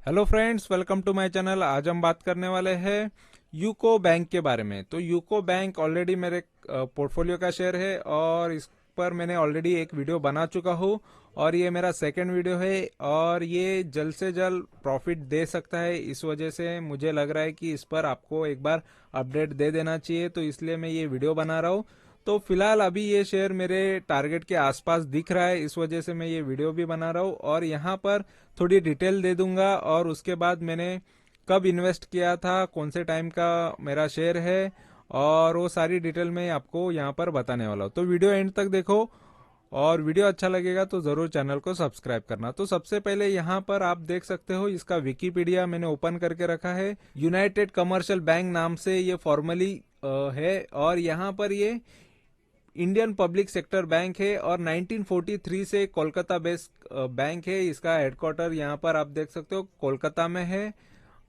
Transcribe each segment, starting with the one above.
Hello friends, welcome to my channel. आज हम बात करने वाले हैं यूको बैंक के बारे में। तो यूको बैंक ऑलरेडी मेरे पोर्टफोलियो का शेयर है और इस पर मैंने ऑलरेडी एक वीडियो बना चुका हूँ और ये मेरा सेकंड वीडियो है और ये जल्द से जल्द प्रॉफिट दे सकता है। इस वजह से मुझे लग रहा है कि इस पर आपको एक बार अपडेट दे देना चाहिए, तो इसलिए मैं ये वीडियो बना रहा हूँ। तो फिलहाल अभी ये शेयर मेरे टारगेट के आसपास दिख रहा है, इस वजह से मैं ये वीडियो भी बना रहा हूँ और यहाँ पर थोड़ी डिटेल दे दूंगा और उसके बाद मैंने कब इन्वेस्ट किया था, कौन से टाइम का मेरा शेयर है और वो सारी डिटेल मैं आपको यहाँ पर बताने वाला हूँ। तो वीडियो एंड तक देखो और वीडियो अच्छा लगेगा तो जरूर चैनल को सब्सक्राइब करना। तो सबसे पहले यहाँ पर आप देख सकते हो, इसका विकीपीडिया मैंने ओपन करके रखा है। यूनाइटेड कमर्शियल बैंक नाम से ये फॉर्मली है और यहाँ पर ये इंडियन पब्लिक सेक्टर बैंक है और 1943 से कोलकाता बेस्ड बैंक है। इसका हेडक्वार्टर यहाँ पर आप देख सकते हो कोलकाता में है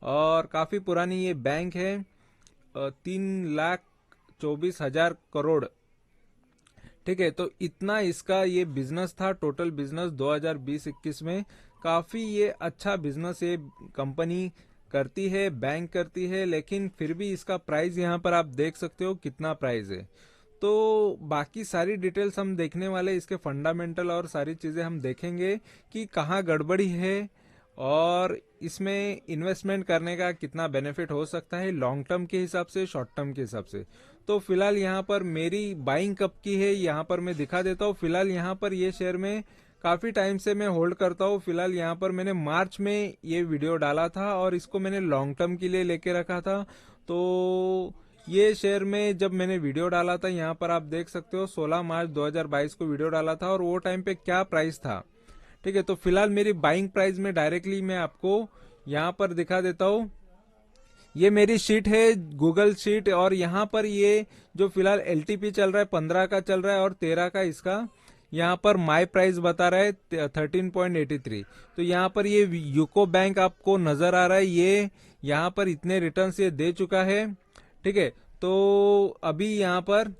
और काफी पुरानी ये बैंक है। 3,24,000 करोड़, ठीक है। तो इतना इसका ये बिजनेस था, टोटल बिजनेस 2020-21 में। काफी ये अच्छा बिजनेस ये कंपनी करती है, बैंक करती है, लेकिन फिर भी इसका प्राइस यहाँ पर आप देख सकते हो कितना प्राइस है। तो बाकी सारी डिटेल्स हम देखने वाले, इसके फंडामेंटल और सारी चीजें हम देखेंगे कि कहाँ गड़बड़ी है और इसमें इन्वेस्टमेंट करने का कितना बेनिफिट हो सकता है लॉन्ग टर्म के हिसाब से, शॉर्ट टर्म के हिसाब से। तो फिलहाल यहाँ पर मेरी बाइंग कब की है यहाँ पर मैं दिखा देता हूँ। फिलहाल यहाँ पर ये शेयर में काफी टाइम से मैं होल्ड करता हूँ। फिलहाल यहाँ पर मैंने मार्च में ये वीडियो डाला था और इसको मैंने लॉन्ग टर्म के लिए लेके रखा था। तो ये शेयर में जब मैंने वीडियो डाला था, यहाँ पर आप देख सकते हो 16 मार्च 2022 को वीडियो डाला था और वो टाइम पे क्या प्राइस था, ठीक है। तो फिलहाल मेरी बाइंग प्राइस में डायरेक्टली मैं आपको यहाँ पर दिखा देता हूँ। ये मेरी शीट है, गूगल शीट, और यहाँ पर ये जो फिलहाल एलटीपी चल रहा है 15 का चल रहा है और 13 का इसका यहाँ पर माई प्राइस बता रहा है 13.83। तो यहाँ पर ये यूको बैंक आपको नजर आ रहा है, ये यहाँ पर इतने रिटर्न्स ये दे चुका है, ठीक है। तो अभी यहाँ पर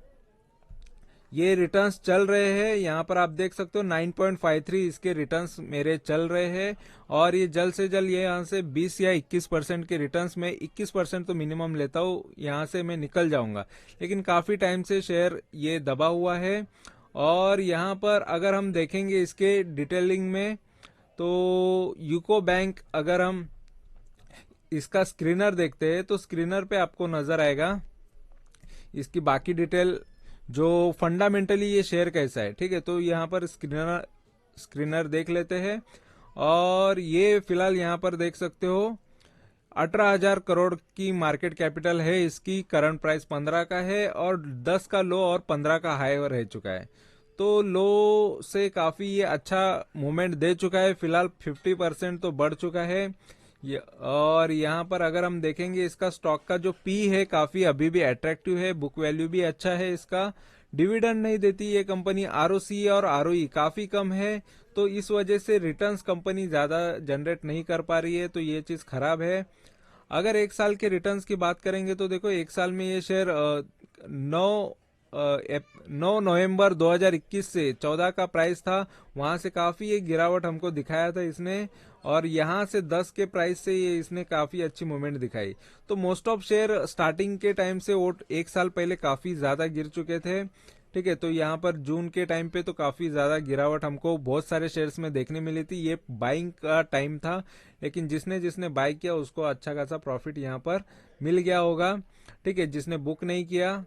ये रिटर्न्स चल रहे हैं, यहाँ पर आप देख सकते हो 9.53 इसके रिटर्न्स मेरे चल रहे हैं और ये जल्द से जल्द ये यहाँ से 20 या 21% के रिटर्न्स में 21% तो मिनिमम लेता हूँ, यहाँ से मैं निकल जाऊंगा। लेकिन काफी टाइम से शेयर ये दबा हुआ है और यहाँ पर अगर हम देखेंगे इसके डिटेलिंग में, तो यूको बैंक अगर हम इसका स्क्रीनर देखते हैं तो स्क्रीनर पे आपको नजर आएगा इसकी बाकी डिटेल, जो फंडामेंटली ये शेयर कैसा है, ठीक है। तो यहाँ पर स्क्रीनर स्क्रीनर देख लेते हैं और ये फिलहाल यहाँ पर देख सकते हो 18,000 करोड़ की मार्केट कैपिटल है इसकी। करंट प्राइस 15 का है और 10 का लो और 15 का हाई रह चुका है। तो लो से काफी ये अच्छा मूवमेंट दे चुका है, फिलहाल 50% तो बढ़ चुका है। और यहाँ पर अगर हम देखेंगे इसका स्टॉक का जो पी है काफी अभी भी अट्रैक्टिव है, बुक वैल्यू भी अच्छा है इसका। डिविडेंड नहीं देती ये कंपनी, आरओसी और आरओई काफी कम है, तो इस वजह से रिटर्न्स कंपनी ज्यादा जनरेट नहीं कर पा रही है, तो ये चीज खराब है। अगर एक साल के रिटर्न्स की बात करेंगे तो देखो एक साल में ये शेयर 9 नवंबर 2021 से 14 का प्राइस था, वहां से काफी एक गिरावट हमको दिखाया था इसने और यहाँ से 10 के प्राइस से ये इसने काफी अच्छी मूवमेंट दिखाई। तो मोस्ट ऑफ शेयर स्टार्टिंग के टाइम से वो एक साल पहले काफी ज्यादा गिर चुके थे, ठीक है। तो यहाँ पर जून के टाइम पे तो काफी ज्यादा गिरावट हमको बहुत सारे शेयर्स में देखने मिली थी। ये बाइंग का टाइम था, लेकिन जिसने जिसने बाय किया उसको अच्छा खासा प्रॉफिट यहाँ पर मिल गया होगा, ठीक है। जिसने बुक नहीं किया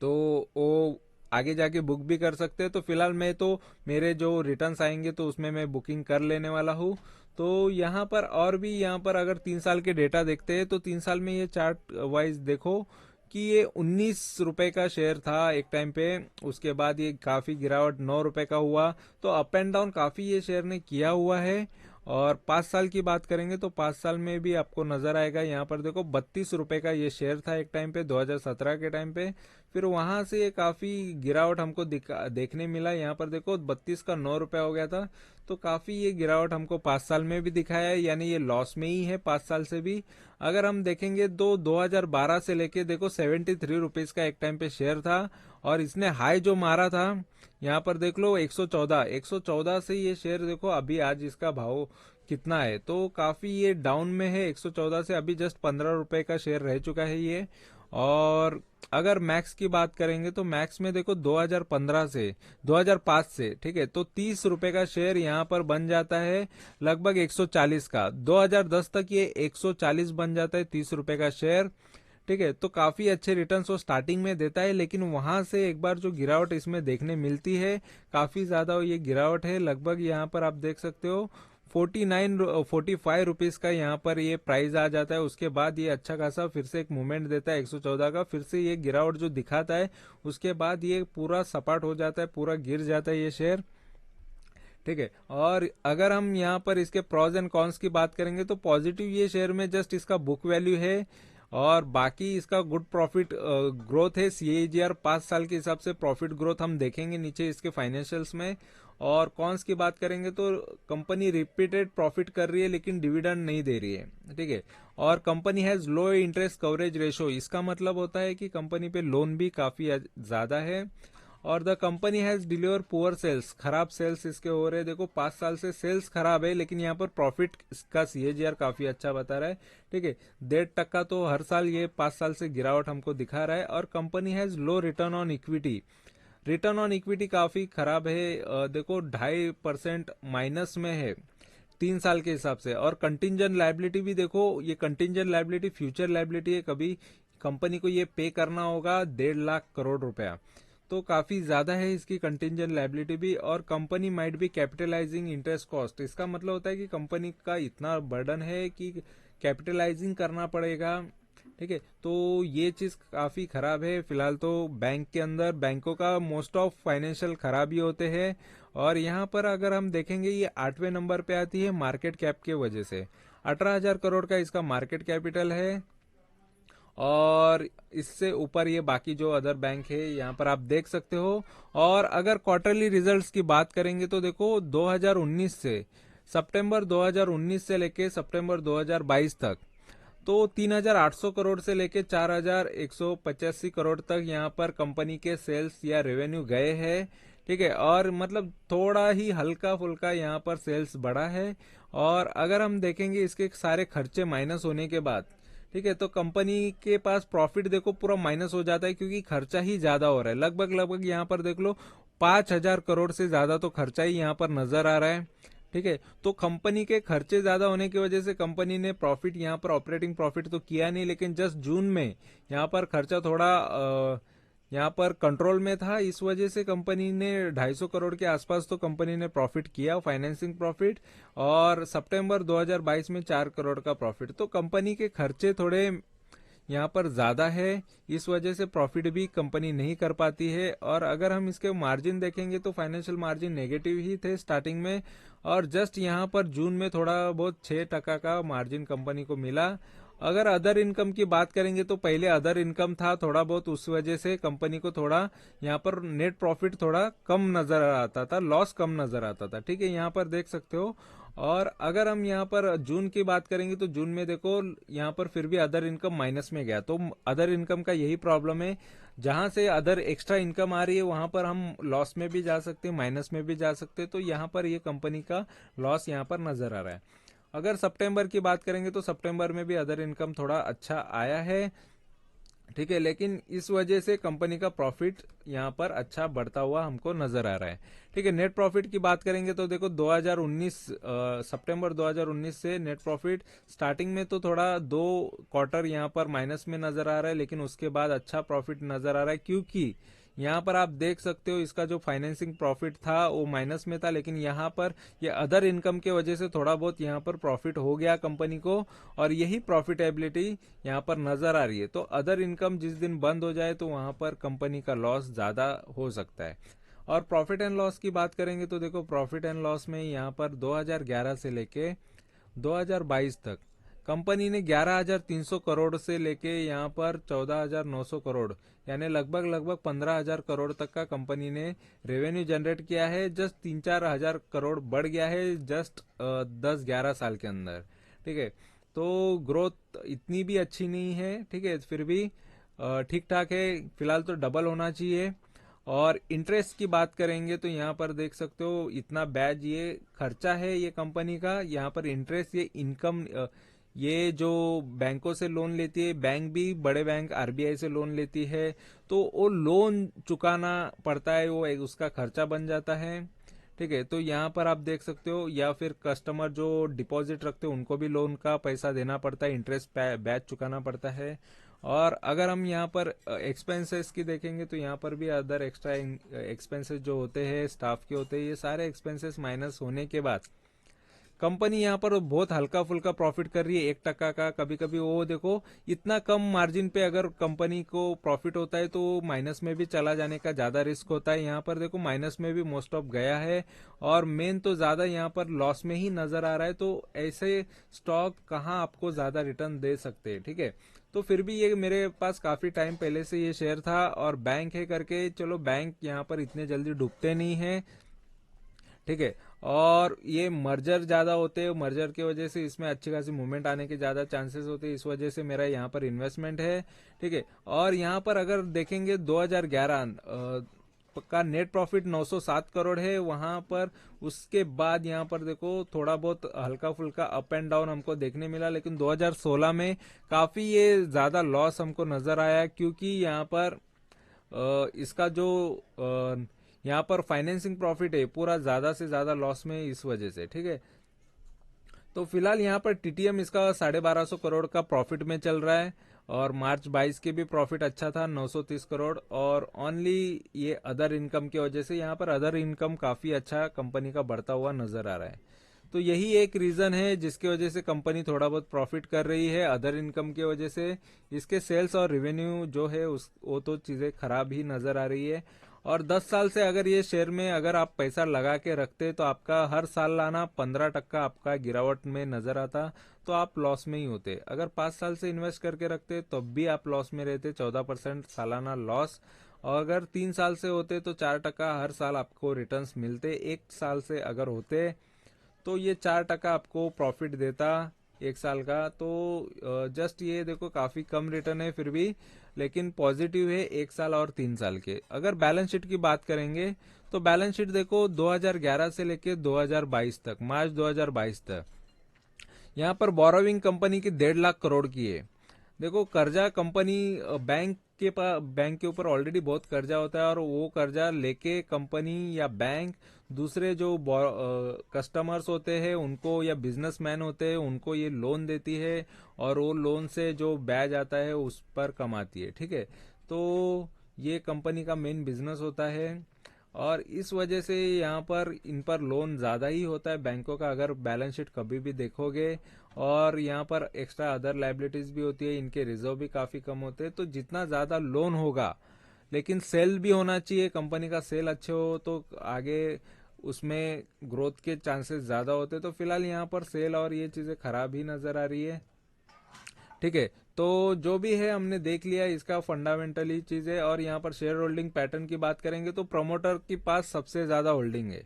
तो वो आगे जाके बुक भी कर सकते हैं। तो फिलहाल मैं तो मेरे जो रिटर्न्स आएंगे तो उसमें मैं बुकिंग कर लेने वाला हूँ। तो यहाँ पर और भी यहाँ पर अगर 3 साल के डेटा देखते हैं तो 3 साल में ये चार्ट वाइज देखो कि ये 19 रुपए का शेयर था एक टाइम पे, उसके बाद ये काफी गिरावट 9 रुपए का हुआ। तो अप एंड डाउन काफी ये शेयर ने किया हुआ है। और 5 साल की बात करेंगे तो 5 साल में भी आपको नजर आएगा, यहाँ पर देखो 32 रुपए का ये शेयर था एक टाइम पे 2017 के टाइम पे। फिर वहां से काफी गिरावट हमको देखने मिला। यहाँ पर देखो 32 का 9 रुपया हो गया था। तो काफी ये गिरावट हमको 5 साल में भी दिखाया है, यानी ये लॉस में ही है 5 साल से भी। अगर हम देखेंगे तो 2012 से लेके देखो 73 रुपीज का एक टाइम पे शेयर था, और इसने हाई जो मारा था यहाँ पर देख लो 114 से ये शेयर देखो अभी आज इसका भाव कितना है। तो काफी ये डाउन में है, 114 से अभी जस्ट 15 रुपए का शेयर रह चुका है ये। और अगर मैक्स की बात करेंगे तो मैक्स में देखो 2015 से 2005 से, ठीक है, तो 30 रुपए का शेयर यहाँ पर बन जाता है लगभग 140 का। 2010 तक ये 140 बन जाता है 30 रुपए का शेयर, ठीक है। तो काफी अच्छे रिटर्न्स वो स्टार्टिंग में देता है, लेकिन वहां से एक बार जो गिरावट इसमें देखने मिलती है, काफी ज्यादा ये गिरावट है। लगभग यहाँ पर आप देख सकते हो 45 रुपीज का यहाँ पर ये प्राइस आ जाता है। उसके बाद ये अच्छा खासा फिर से एक मूवमेंट देता है 114 का, फिर से ये गिरावट जो दिखाता है उसके बाद ये पूरा सपाट हो जाता है, पूरा गिर जाता है ये शेयर, ठीक है। और अगर हम यहाँ पर इसके प्रोज एंड कॉन्स की बात करेंगे तो पॉजिटिव ये शेयर में जस्ट इसका बुक वैल्यू है, और बाकी इसका गुड प्रॉफिट ग्रोथ है। सीएजीआर 5 साल के हिसाब से प्रॉफिट ग्रोथ हम देखेंगे नीचे इसके फाइनेंशियल्स में। और कॉन्स की बात करेंगे तो कंपनी रिपीटेड प्रॉफिट कर रही है लेकिन डिविडेंड नहीं दे रही है, ठीक है। और company has low interest coverage ratio, इसका मतलब होता है कि कंपनी पे लोन भी काफी ज्यादा है। और the company has deliver poor sales, खराब सेल्स इसके हो रहे हैं। देखो 5 साल से सेल्स खराब है, लेकिन यहाँ पर प्रॉफिट का सीएजीआर काफी अच्छा बता रहा है, ठीक है। 1.5% तो हर साल ये 5 साल से गिरावट हमको दिखा रहा है। और company has low return on equity, return on equity काफी खराब है, देखो 2.5% माइनस में है 3 साल के हिसाब से। और कंटिंजेंट लायबिलिटी भी देखो, ये कंटिंजेंट लायबिलिटी फ्यूचर लायबिलिटी है, कभी कंपनी को ये पे करना होगा 1.5 लाख करोड़ रुपया, तो काफी ज्यादा है इसकी कंटिंजेंट लायबिलिटी भी। और company might be capitalising interest cost, इसका मतलब होता है कि कंपनी का इतना बर्डन है कि कैपिटलाइजिंग करना पड़ेगा, ठीक है। तो ये चीज काफी खराब है फिलहाल। तो बैंक के अंदर बैंकों का मोस्ट ऑफ फाइनेंशियल खराब ही होते हैं। और यहाँ पर अगर हम देखेंगे ये 8वें नंबर पे आती है मार्केट कैप के वजह से, 18,000 करोड़ का इसका मार्केट कैपिटल है। और इससे ऊपर ये बाकी जो अदर बैंक है यहाँ पर आप देख सकते हो। और अगर क्वार्टरली रिजल्ट्स की बात करेंगे तो देखो 2019 से सितंबर 2019 से लेके सितंबर 2022 तक तो 3,800 करोड़ से लेके 4,185 करोड़ तक यहाँ पर कंपनी के सेल्स या रेवेन्यू गए हैं, ठीक है। और मतलब थोड़ा ही हल्का फुल्का यहाँ पर सेल्स बढ़ा है। और अगर हम देखेंगे इसके सारे खर्चे माइनस होने के बाद, ठीक है, तो कंपनी के पास प्रॉफिट देखो पूरा माइनस हो जाता है, क्योंकि खर्चा ही ज्यादा हो रहा है। लगभग यहाँ पर देख लो 5,000 करोड़ से ज्यादा तो खर्चा ही यहाँ पर नजर आ रहा है, ठीक है। तो कंपनी के खर्चे ज्यादा होने की वजह से कंपनी ने प्रॉफिट यहाँ पर ऑपरेटिंग प्रॉफिट तो किया नहीं, लेकिन जस्ट जून में यहाँ पर खर्चा थोड़ा यहाँ पर कंट्रोल में था। इस वजह से कंपनी ने 250 करोड़ के आसपास तो कंपनी ने प्रॉफिट किया, फाइनेंसिंग प्रॉफिट। और सितंबर 2022 में 4 करोड़ का प्रॉफिट। तो कंपनी के खर्चे थोड़े यहाँ पर ज्यादा है, इस वजह से प्रॉफिट भी कंपनी नहीं कर पाती है। और अगर हम इसके मार्जिन देखेंगे तो फाइनेंशियल मार्जिन नेगेटिव ही थे स्टार्टिंग में, और जस्ट यहाँ पर जून में थोड़ा बहुत 6% का मार्जिन कंपनी को मिला। अगर अदर इनकम की बात करेंगे तो पहले अदर इनकम था थोड़ा बहुत, उस वजह से कंपनी को थोड़ा यहाँ पर नेट प्रॉफिट थोड़ा कम नजर आता था, लॉस कम नजर आता था, ठीक है, यहाँ पर देख सकते हो। और अगर हम यहाँ पर जून की बात करेंगे तो जून में देखो यहाँ पर फिर भी अदर इनकम माइनस में गया। तो अदर इनकम का यही प्रॉब्लम है, जहां से अदर एक्स्ट्रा इनकम आ रही है वहां पर हम लॉस में भी जा सकते हैं, माइनस में भी जा सकते हैं। तो यहाँ पर ये कंपनी का लॉस यहाँ पर नजर आ रहा है। अगर सितंबर की बात करेंगे तो सितंबर में भी अदर इनकम थोड़ा अच्छा आया है, ठीक है, लेकिन इस वजह से कंपनी का प्रॉफिट यहाँ पर अच्छा बढ़ता हुआ हमको नजर आ रहा है, ठीक है। नेट प्रॉफिट की बात करेंगे तो देखो 2019 सितंबर 2019 से नेट प्रॉफिट स्टार्टिंग में तो थोड़ा 2 क्वार्टर यहाँ पर माइनस में नजर आ रहा है, लेकिन उसके बाद अच्छा प्रॉफिट नजर आ रहा है, क्योंकि यहाँ पर आप देख सकते हो इसका जो फाइनेंसिंग प्रॉफिट था वो माइनस में था, लेकिन यहाँ पर ये अदर इनकम के वजह से थोड़ा बहुत यहाँ पर प्रॉफिट हो गया कंपनी को, और यही प्रॉफिटेबिलिटी यहाँ पर नजर आ रही है। तो अदर इनकम जिस दिन बंद हो जाए तो वहां पर कंपनी का लॉस ज्यादा हो सकता है। और प्रॉफिट एंड लॉस की बात करेंगे तो देखो प्रॉफिट एंड लॉस में यहाँ पर 2011 से लेके 2022 तक कंपनी ने 11,300 करोड़ से लेके यहाँ पर 14,900 करोड़ यानी लगभग लगभग 15,000 करोड़ तक का कंपनी ने रेवेन्यू जनरेट किया है। जस्ट 3-4 हजार करोड़ बढ़ गया है जस्ट 10-11 साल के अंदर। ठीक है, तो ग्रोथ इतनी भी अच्छी नहीं है, ठीक है, फिर भी ठीक ठाक है। फिलहाल तो डबल होना चाहिए। और इंटरेस्ट की बात करेंगे तो यहाँ पर देख सकते हो इतना बैज ये खर्चा है ये कंपनी का। यहाँ पर इंटरेस्ट ये इनकम ये जो बैंकों से लोन लेती है, बैंक भी बड़े बैंक आरबीआई से लोन लेती है, तो वो लोन चुकाना पड़ता है, वो एक उसका खर्चा बन जाता है। ठीक है, तो यहाँ पर आप देख सकते हो, या फिर कस्टमर जो डिपॉजिट रखते हैं उनको भी लोन का पैसा देना पड़ता है, इंटरेस्ट बैच चुकाना पड़ता है। और अगर हम यहाँ पर एक्सपेंसेस की देखेंगे तो यहाँ पर भी अदर एक्स्ट्रा एक्सपेंसेस जो होते हैं स्टाफ के होते हैं, ये सारे एक्सपेंसेस माइनस होने के बाद कंपनी यहाँ पर बहुत हल्का फुल्का प्रॉफिट कर रही है, 1% का। कभी कभी वो देखो इतना कम मार्जिन पे अगर कंपनी को प्रॉफिट होता है तो माइनस में भी चला जाने का ज्यादा रिस्क होता है। यहाँ पर देखो माइनस में भी मोस्ट ऑफ गया है, और मेन तो ज्यादा यहाँ पर लॉस में ही नजर आ रहा है। तो ऐसे स्टॉक कहाँ आपको ज्यादा रिटर्न दे सकते हैं। ठीक है, तो फिर भी ये मेरे पास काफी टाइम पहले से ये शेयर था, और बैंक है करके चलो, बैंक यहाँ पर इतने जल्दी डूबते नहीं है। ठीक है, और ये मर्जर ज्यादा होते हैं, मर्जर की वजह से इसमें अच्छी खासी मूवमेंट आने के ज्यादा चांसेस होते हैं, इस वजह से मेरा यहाँ पर इन्वेस्टमेंट है। ठीक है, और यहाँ पर अगर देखेंगे 2011 का नेट प्रॉफिट 907 करोड़ है वहां पर। उसके बाद यहाँ पर देखो थोड़ा बहुत हल्का फुल्का अप एंड डाउन हमको देखने मिला, लेकिन 2016 में काफी ये ज्यादा लॉस हमको नजर आया, क्योंकि यहाँ पर इसका जो यहाँ पर फाइनेंसिंग प्रॉफिट है पूरा ज्यादा से ज्यादा लॉस में इस वजह से। ठीक है, तो फिलहाल यहाँ पर टीटीएम इसका 1250 करोड़ का प्रॉफिट में चल रहा है, और मार्च 22 के भी प्रॉफिट अच्छा था 930 करोड़। और ओनली ये अदर इनकम की वजह से यहाँ पर अदर इनकम काफी अच्छा कंपनी का बढ़ता हुआ नजर आ रहा है। तो यही एक रीजन है जिसकी वजह से कंपनी थोड़ा बहुत प्रॉफिट कर रही है, अदर इनकम की वजह से। इसके सेल्स और रेवेन्यू जो है उस वो तो चीजें खराब ही नजर आ रही है। और 10 साल से अगर ये शेयर में अगर आप पैसा लगा के रखते तो आपका हर साल लाना 15% आपका गिरावट में नजर आता, तो आप लॉस में ही होते। अगर 5 साल से इन्वेस्ट करके रखते तब भी आप लॉस में रहते, 14% सालाना लॉस। और अगर 3 साल से होते तो 4% हर साल आपको रिटर्न्स मिलते। 1 साल से अगर होते तो ये 4% आपको प्रॉफिट देता 1 साल का। तो जस्ट ये देखो काफी कम रिटर्न है फिर भी, लेकिन पॉजिटिव है 1 साल और 3 साल के। अगर बैलेंस शीट की बात करेंगे तो बैलेंस शीट देखो 2011 से लेके 2022 तक, मार्च 2022 तक, यहाँ पर बोरोविंग कंपनी की 1.5 लाख करोड़ की है। देखो कर्जा कंपनी बैंक के ऊपर ऑलरेडी बहुत कर्जा होता है, और वो कर्जा लेके कंपनी या बैंक दूसरे जो कस्टमर्स होते हैं उनको, या बिजनेसमैन होते हैं उनको ये लोन देती है, और वो लोन से जो ब्याज आता है उस पर कमाती है। ठीक है, तो ये कंपनी का मेन बिजनेस होता है, और इस वजह से यहाँ पर इन पर लोन ज्यादा ही होता है बैंकों का, अगर बैलेंस शीट कभी भी देखोगे। और यहाँ पर एक्स्ट्रा अदर लाइबिलिटीज भी होती है, इनके रिजर्व भी काफी कम होते हैं। तो जितना ज्यादा लोन होगा, लेकिन सेल भी होना चाहिए, कंपनी का सेल अच्छे हो तो आगे उसमें ग्रोथ के चांसेस ज्यादा होते। तो फिलहाल यहाँ पर सेल और ये चीजें खराब ही नजर आ रही है। ठीक है, तो जो भी है हमने देख लिया इसका फंडामेंटली चीज है। और यहाँ पर शेयर होल्डिंग पैटर्न की बात करेंगे तो प्रमोटर के पास सबसे ज्यादा होल्डिंग है,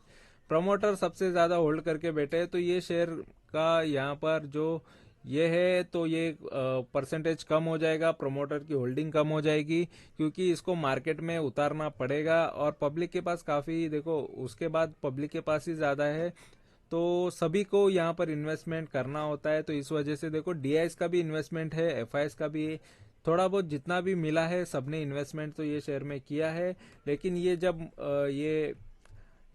प्रमोटर सबसे ज्यादा होल्ड करके बैठे हैं। तो ये शेयर का यहाँ पर जो ये है तो ये परसेंटेज कम हो जाएगा, प्रमोटर की होल्डिंग कम हो जाएगी, क्योंकि इसको मार्केट में उतारना पड़ेगा। और पब्लिक के पास काफी, देखो उसके बाद पब्लिक के पास ही ज्यादा है, तो सभी को यहाँ पर इन्वेस्टमेंट करना होता है। तो इस वजह से देखो डीआईएस का भी इन्वेस्टमेंट है, एफआईएस का भी, थोड़ा बहुत जितना भी मिला है सबने इन्वेस्टमेंट तो ये शेयर में किया है। लेकिन ये जब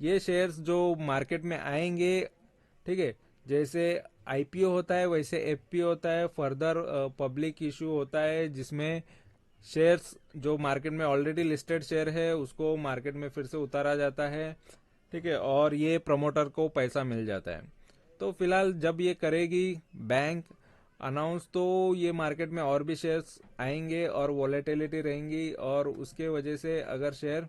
ये शेयर्स जो मार्केट में आएंगे, ठीक है, जैसे आईपीओ होता है वैसे एफपीओ होता है, फर्दर पब्लिक इशू होता है, जिसमें शेयर्स जो मार्केट में ऑलरेडी लिस्टेड शेयर है उसको मार्केट में फिर से उतारा जाता है। ठीक है, और ये प्रमोटर को पैसा मिल जाता है। तो फिलहाल जब ये करेगी बैंक अनाउंस, तो ये मार्केट में और भी शेयर्स आएंगे और वॉलेटिलिटी रहेंगी, और उसके वजह से अगर शेयर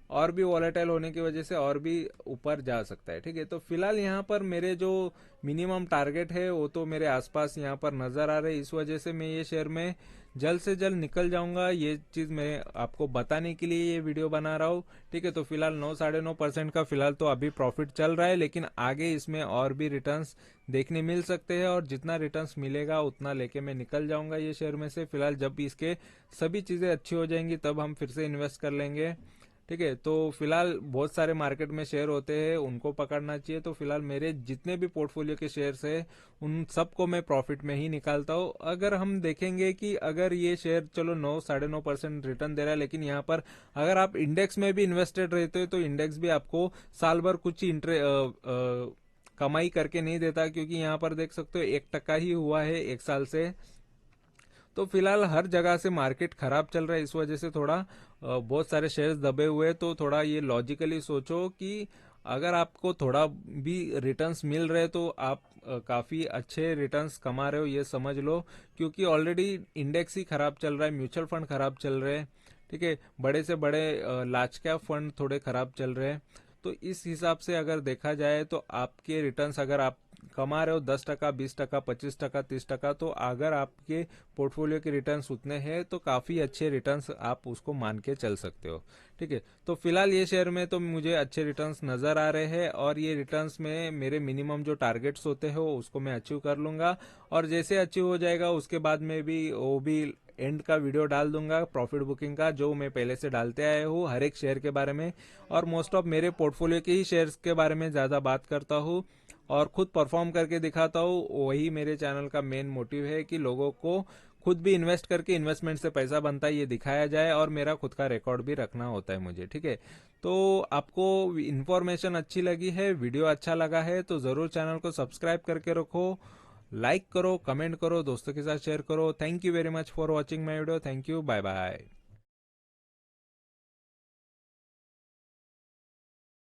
और भी वॉलेटाइल होने की वजह से और भी ऊपर जा सकता है। ठीक है, तो फिलहाल यहाँ पर मेरे जो मिनिमम टारगेट है वो तो मेरे आसपास यहाँ पर नजर आ रहे हैं, इस वजह से मैं ये शेयर में जल्द से जल्द निकल जाऊंगा। ये चीज मैं आपको बताने के लिए ये वीडियो बना रहा हूँ। ठीक है, तो फिलहाल 9-9.5% का फिलहाल तो अभी प्रॉफिट चल रहा है, लेकिन आगे इसमें और भी रिटर्न्स देखने मिल सकते हैं, और जितना रिटर्न्स मिलेगा उतना लेके मैं निकल जाऊंगा ये शेयर में से। फिलहाल जब इसके सभी चीजें अच्छी हो जाएंगी तब हम फिर से इन्वेस्ट कर लेंगे। ठीक है, तो फिलहाल बहुत सारे मार्केट में शेयर होते हैं, उनको पकड़ना चाहिए। तो फिलहाल मेरे जितने भी पोर्टफोलियो के शेयर्स है उन सबको मैं प्रॉफिट में ही निकालता हूँ। अगर हम देखेंगे कि अगर ये शेयर चलो 9-9.5% रिटर्न दे रहा है, लेकिन यहाँ पर अगर आप इंडेक्स में भी इन्वेस्टेड रहते हो तो इंडेक्स भी आपको साल भर कुछ कमाई करके नहीं देता, क्योंकि यहाँ पर देख सकते हो 1% ही हुआ है एक साल से। तो फिलहाल हर जगह से मार्केट खराब चल रहा है, इस वजह से थोड़ा बहुत सारे शेयर्स दबे हुए हैं। तो थोड़ा ये लॉजिकली सोचो कि अगर आपको थोड़ा भी रिटर्न्स मिल रहे तो आप काफी अच्छे रिटर्न्स कमा रहे हो, ये समझ लो। क्योंकि ऑलरेडी इंडेक्स ही खराब चल रहा है, म्यूचुअल फंड खराब चल रहे हैं। ठीक है, बड़े से बड़े लार्ज कैप फंड थोड़े खराब चल रहे हैं। तो इस हिसाब से अगर देखा जाए तो आपके रिटर्न्स अगर आप कमा रहे हो 10%, 20%, 25%, 30%, तो अगर आपके पोर्टफोलियो के रिटर्न्स उतने हैं तो काफी अच्छे रिटर्न्स आप उसको मान के चल सकते हो। ठीक है, तो फिलहाल ये शेयर में तो मुझे अच्छे रिटर्न्स नजर आ रहे हैं, और ये रिटर्न्स में मेरे मिनिमम जो टारगेट्स होते हैं उसको मैं अचीव कर लूंगा। और जैसे अचीव हो जाएगा उसके बाद में भी वो भी एंड का वीडियो डाल दूंगा प्रॉफिट बुकिंग का, जो मैं पहले से डालते आया हूँ हर एक शेयर के बारे में। और मोस्ट ऑफ मेरे पोर्टफोलियो के ही शेयर्स के बारे में ज्यादा बात करता हूँ और खुद परफॉर्म करके दिखाता हूँ। वही मेरे चैनल का मेन मोटिव है कि लोगों को खुद भी इन्वेस्ट करके इन्वेस्टमेंट से पैसा बनता है ये दिखाया जाए, और मेरा खुद का रिकॉर्ड भी रखना होता है मुझे। ठीक है, तो आपको इन्फॉर्मेशन अच्छी लगी है, वीडियो अच्छा लगा है तो जरूर चैनल को सब्सक्राइब करके रखो, लाइक करो, कमेंट करो, दोस्तों के साथ शेयर करो। Thank you very much for watching my video. Thank you, bye bye.